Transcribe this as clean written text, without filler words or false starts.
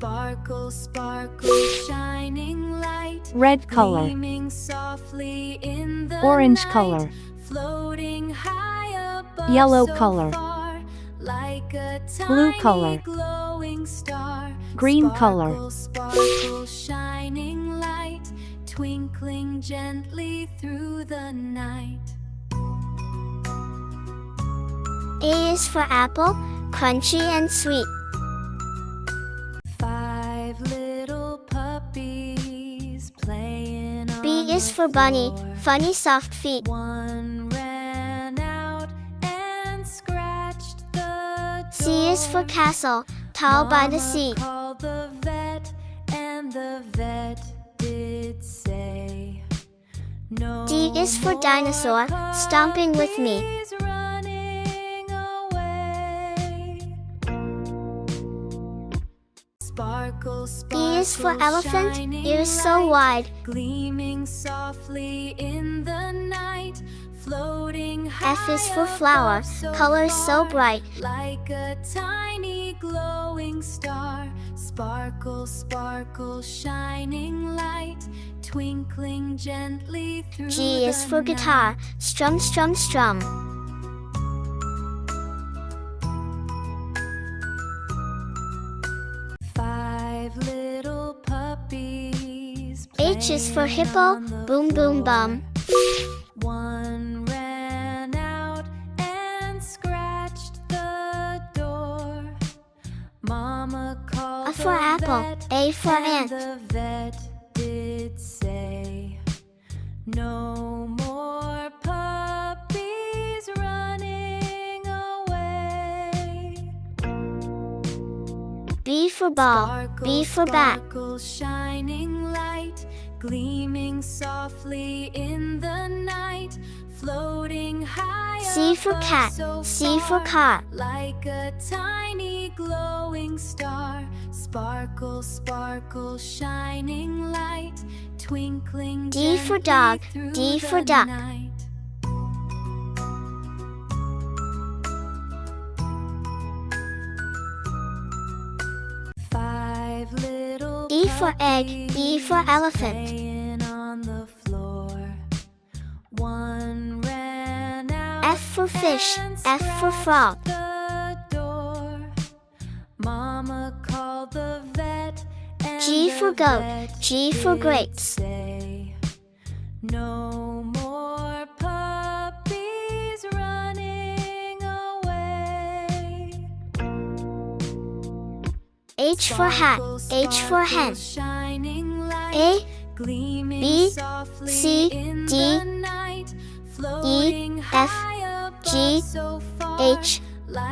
Sparkle, sparkle, shining light. Red color. Gleaming softly in the Orange night. color. Floating high above Yellow so color. far, like a Blue tiny color. glowing star. Green Sparkle, color. sparkle, shining light. Twinkling gently through the night. A is for apple, crunchy and sweet. 5 little puppies playing on B is the for bunny, floor. funny soft feet. One ran out and scratched the door. C is for castle, tall by the Mama sea. called the vet, and the vet did say, no D is for more dinosaur, stomping with me. puppies running away. Sparkle, E is for sparkle, elephant, shining ears so light. wide. Gleaming softly in the night. Floating high F is for flower, above so colors so far, bright. like a tiny glowing star. Sparkle, sparkle, shining light. Twinkling gently through G is the for guitar, night. strum strum strum. 5 little puppies H is for playing hippo, on the boom boom floor. bum. One ran out and scratched the door. Mama called A for the apple, vet, A for and ant. the vet did say, no more puppies running away. B for ball, B for bat. Sparkle, shining light. Gleaming softly in the night. Floating high C for above cat, so C for far, car. like a tiny glowing star. Sparkle, sparkle, shining light. Twinkling D for gently dog, through D the for duck. night. Five little E for egg, E for puppies elephant. playing on the floor. One ran out F for fish, and F for frog. scratched the door. Mama called the vet, and G the for goat, vet G for did grapes. say, no more puppies running away. H for hat, H for hen. A, B, C, D, E, F, G, H,